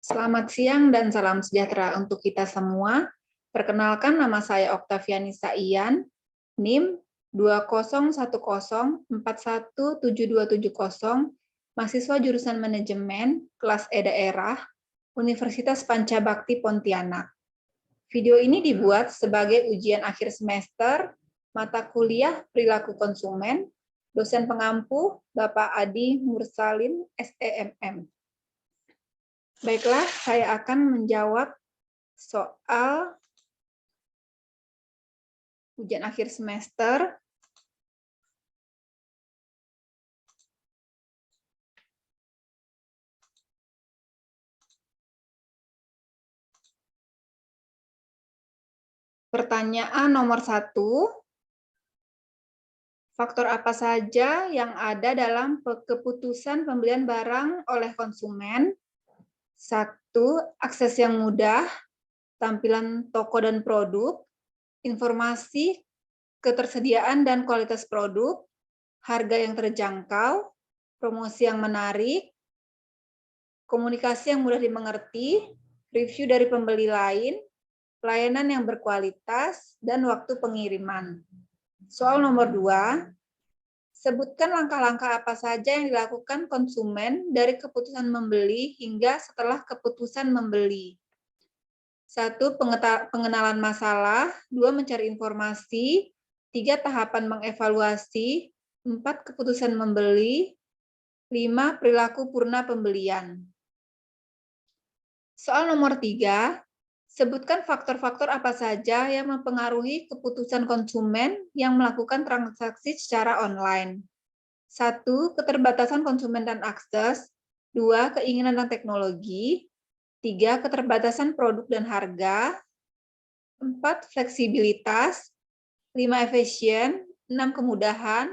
Selamat siang dan salam sejahtera untuk kita semua. Perkenalkan, nama saya Oktavianisa Ian, NIM 2010417270, mahasiswa jurusan Manajemen, kelas E daerah, Universitas Pancabakti Pontianak. Video ini dibuat sebagai ujian akhir semester, mata kuliah Perilaku Konsumen, dosen pengampu Bapak Adi Mursalin, SEMM. Baiklah, saya akan menjawab soal ujian akhir semester. Pertanyaan nomor 1. Faktor apa saja yang ada dalam keputusan pembelian barang oleh konsumen? 1. Akses yang mudah, tampilan toko dan produk, informasi, ketersediaan dan kualitas produk, harga yang terjangkau, promosi yang menarik, komunikasi yang mudah dimengerti, review dari pembeli lain, pelayanan yang berkualitas, dan waktu pengiriman. Soal nomor 2, sebutkan langkah-langkah apa saja yang dilakukan konsumen dari keputusan membeli hingga setelah keputusan membeli. 1. Pengenalan masalah, 2. Mencari informasi, 3. Tahapan mengevaluasi, 4. Keputusan membeli, 5. Perilaku purna pembelian. Soal nomor 3, sebutkan faktor-faktor apa saja yang mempengaruhi keputusan konsumen yang melakukan transaksi secara online. 1. Keterbatasan konsumen dan akses. 2. Keinginan dan teknologi. 3. Keterbatasan produk dan harga. 4. Fleksibilitas. 5. Efisien. 6. Kemudahan.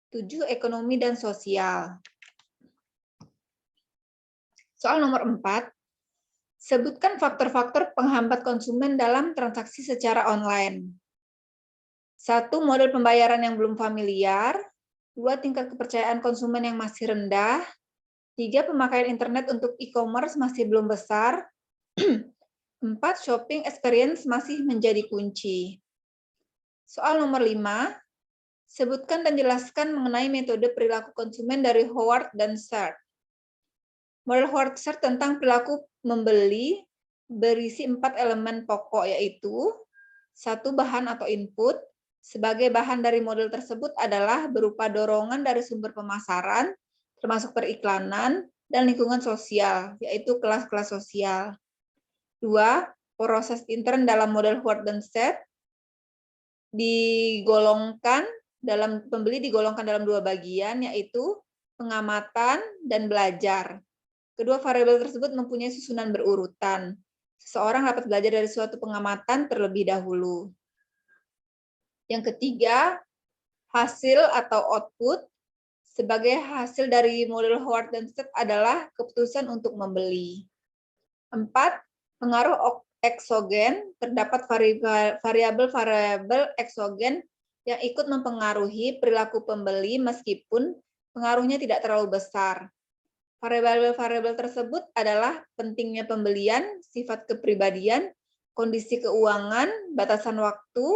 7. Ekonomi dan sosial. Soal nomor 4. Sebutkan faktor-faktor penghambat konsumen dalam transaksi secara online. 1. Model pembayaran yang belum familiar. 2. Tingkat kepercayaan konsumen yang masih rendah. 3. Pemakaian internet untuk e-commerce masih belum besar. 4. Shopping experience masih menjadi kunci. Soal nomor 5. Sebutkan dan jelaskan mengenai metode perilaku konsumen dari Howard dan Sert. Model Howard Sert tentang perilaku membeli berisi 4 elemen pokok, yaitu 1. Bahan atau input. Sebagai bahan dari model tersebut adalah berupa dorongan dari sumber pemasaran, termasuk periklanan, dan lingkungan sosial, yaitu kelas-kelas sosial. 2. Proses intern dalam model Howard dan Sert pembeli digolongkan dalam 2 bagian, yaitu pengamatan dan belajar. Kedua variabel tersebut mempunyai susunan berurutan. Seseorang dapat belajar dari suatu pengamatan terlebih dahulu. Yang ketiga, hasil atau output. Sebagai hasil dari model Howard dan Sert adalah keputusan untuk membeli. 4. Pengaruh eksogen. Terdapat variabel-variabel eksogen yang ikut mempengaruhi perilaku pembeli meskipun pengaruhnya tidak terlalu besar. Variabel-variabel tersebut adalah pentingnya pembelian, sifat kepribadian, kondisi keuangan, batasan waktu,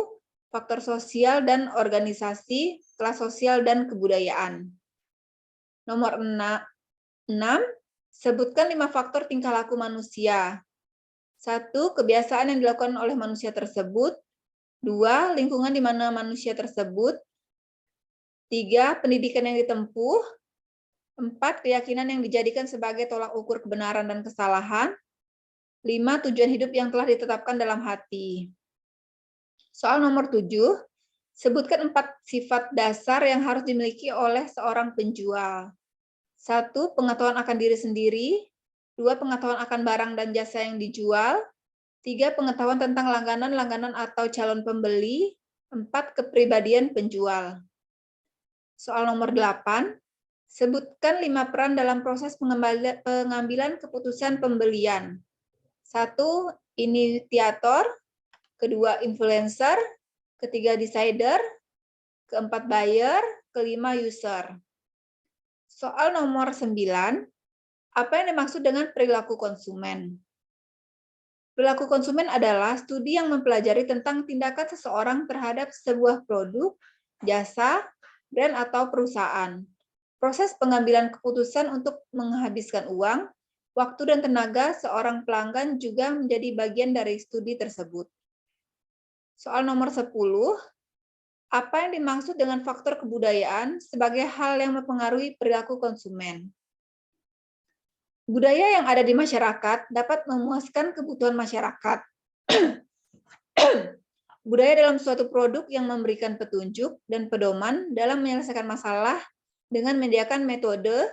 faktor sosial dan organisasi, kelas sosial dan kebudayaan. Nomor 6, sebutkan 5 faktor tingkah laku manusia. 1. Kebiasaan yang dilakukan oleh manusia tersebut. 2. Lingkungan di mana manusia tersebut. 3. Pendidikan yang ditempuh. 4. Keyakinan yang dijadikan sebagai tolak ukur kebenaran dan kesalahan. 5. Tujuan hidup yang telah ditetapkan dalam hati. Soal nomor 7. Sebutkan 4 sifat dasar yang harus dimiliki oleh seorang penjual. 1. Pengetahuan akan diri sendiri. 2. Pengetahuan akan barang dan jasa yang dijual. 3. Pengetahuan tentang langganan-langganan atau calon pembeli. 4. Kepribadian penjual. Soal nomor 8. Sebutkan 5 peran dalam proses pengambilan keputusan pembelian. 1. Inisiator. 2. Influencer. 3. Decider. 4. Buyer. 5. User. Soal nomor 9. Apa yang dimaksud dengan perilaku konsumen? Perilaku konsumen adalah studi yang mempelajari tentang tindakan seseorang terhadap sebuah produk, jasa, brand, atau perusahaan. Proses pengambilan keputusan untuk menghabiskan uang, waktu, dan tenaga seorang pelanggan juga menjadi bagian dari studi tersebut. Soal nomor 10, apa yang dimaksud dengan faktor kebudayaan sebagai hal yang mempengaruhi perilaku konsumen? Budaya yang ada di masyarakat dapat memuaskan kebutuhan masyarakat. Budaya dalam suatu produk yang memberikan petunjuk dan pedoman dalam menyelesaikan masalah dengan menyediakan metode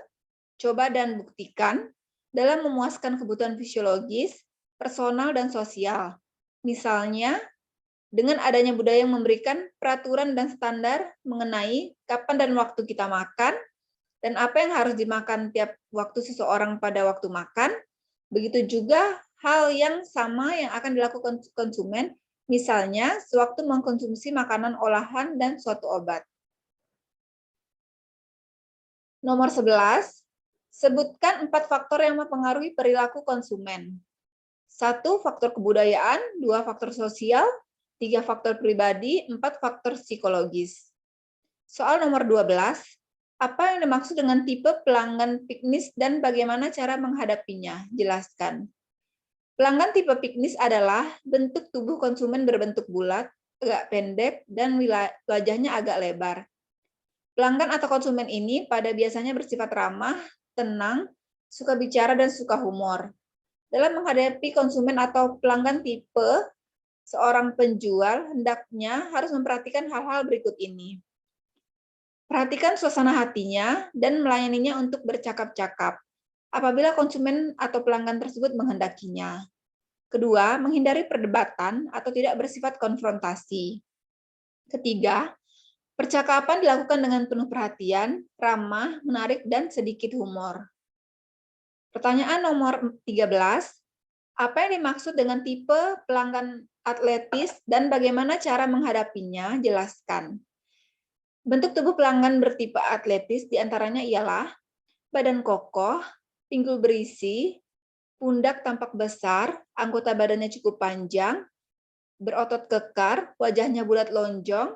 coba dan buktikan dalam memuaskan kebutuhan fisiologis, personal, dan sosial. Misalnya, dengan adanya budaya yang memberikan peraturan dan standar mengenai kapan dan waktu kita makan, dan apa yang harus dimakan tiap waktu seseorang pada waktu makan, begitu juga hal yang sama yang akan dilakukan konsumen, misalnya sewaktu mengkonsumsi makanan olahan dan suatu obat. Nomor 11, sebutkan 4 faktor yang mempengaruhi perilaku konsumen. 1 faktor kebudayaan, 2 faktor sosial, 3 faktor pribadi, 4 faktor psikologis. Soal nomor 12, apa yang dimaksud dengan tipe pelanggan piknis dan bagaimana cara menghadapinya? Jelaskan. Pelanggan tipe piknis adalah bentuk tubuh konsumen berbentuk bulat, agak pendek, dan wajahnya agak lebar. Pelanggan atau konsumen ini pada biasanya bersifat ramah, tenang, suka bicara, dan suka humor. Dalam menghadapi konsumen atau pelanggan tipe, seorang penjual hendaknya harus memperhatikan hal-hal berikut ini. Perhatikan suasana hatinya dan melayaninya untuk bercakap-cakap apabila konsumen atau pelanggan tersebut menghendakinya. Kedua, menghindari perdebatan atau tidak bersifat konfrontasi. Ketiga, percakapan dilakukan dengan penuh perhatian, ramah, menarik, dan sedikit humor. Pertanyaan nomor 13, apa yang dimaksud dengan tipe pelanggan atletis dan bagaimana cara menghadapinya? Jelaskan. Bentuk tubuh pelanggan bertipe atletis diantaranya ialah badan kokoh, pinggul berisi, pundak tampak besar, anggota badannya cukup panjang, berotot kekar, wajahnya bulat lonjong.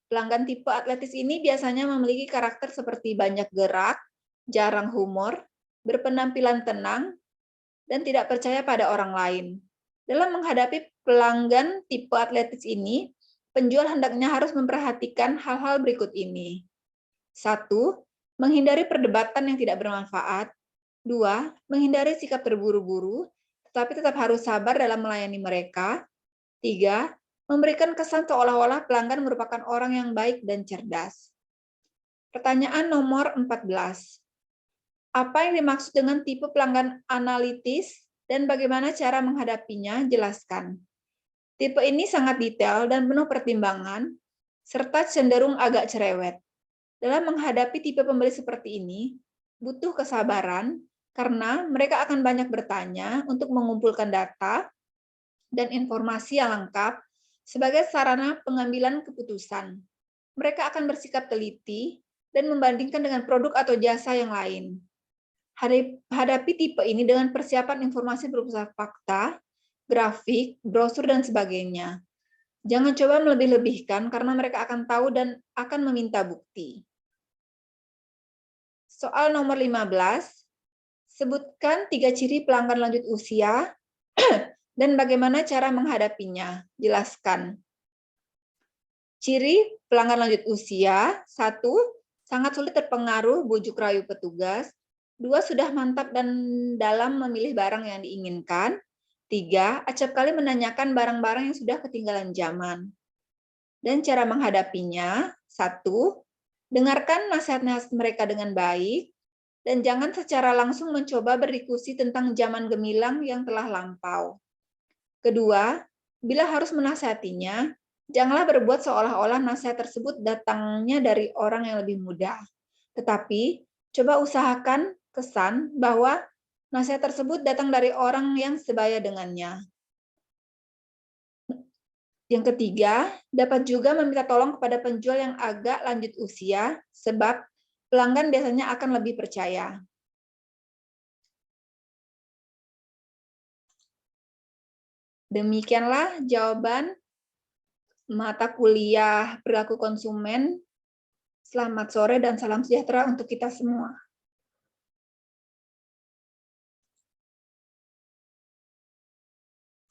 Pelanggan tipe atletis ini biasanya memiliki karakter seperti banyak gerak, jarang humor, berpenampilan tenang, dan tidak percaya pada orang lain. Dalam menghadapi pelanggan tipe atletis ini, penjual hendaknya harus memperhatikan hal-hal berikut ini. 1. Menghindari perdebatan yang tidak bermanfaat. 2. Menghindari sikap terburu-buru, tetapi tetap harus sabar dalam melayani mereka. 3. Memberikan kesan seolah-olah pelanggan merupakan orang yang baik dan cerdas. Pertanyaan nomor 14. Apa yang dimaksud dengan tipe pelanggan analitis dan bagaimana cara menghadapinya? Jelaskan. Tipe ini sangat detail dan penuh pertimbangan, serta cenderung agak cerewet. Dalam menghadapi tipe pembeli seperti ini, butuh kesabaran karena mereka akan banyak bertanya untuk mengumpulkan data dan informasi yang lengkap sebagai sarana pengambilan keputusan. Mereka akan bersikap teliti dan membandingkan dengan produk atau jasa yang lain. Hadapi tipe ini dengan persiapan informasi berupa fakta, grafik, brosur, dan sebagainya. Jangan coba melebih-lebihkan karena mereka akan tahu dan akan meminta bukti. Soal nomor 15, sebutkan 3 ciri pelanggan lanjut usia dan bagaimana cara menghadapinya. Jelaskan. Ciri pelanggan lanjut usia, 1, sangat sulit terpengaruh bujuk rayu petugas. 2, sudah mantap dan dalam memilih barang yang diinginkan. 3, acap kali menanyakan barang-barang yang sudah ketinggalan zaman. Dan cara menghadapinya, 1, dengarkan nasihat-nasihat mereka dengan baik, dan jangan secara langsung mencoba berdiskusi tentang zaman gemilang yang telah lampau. Kedua, bila harus menasihatinya, janganlah berbuat seolah-olah nasihat tersebut datangnya dari orang yang lebih muda. Tetapi, coba usahakan kesan bahwa nasihat tersebut datang dari orang yang sebaya dengannya. Yang ketiga, dapat juga meminta tolong kepada penjual yang agak lanjut usia, sebab pelanggan biasanya akan lebih percaya. Demikianlah jawaban mata kuliah perilaku konsumen. Selamat sore dan salam sejahtera untuk kita semua.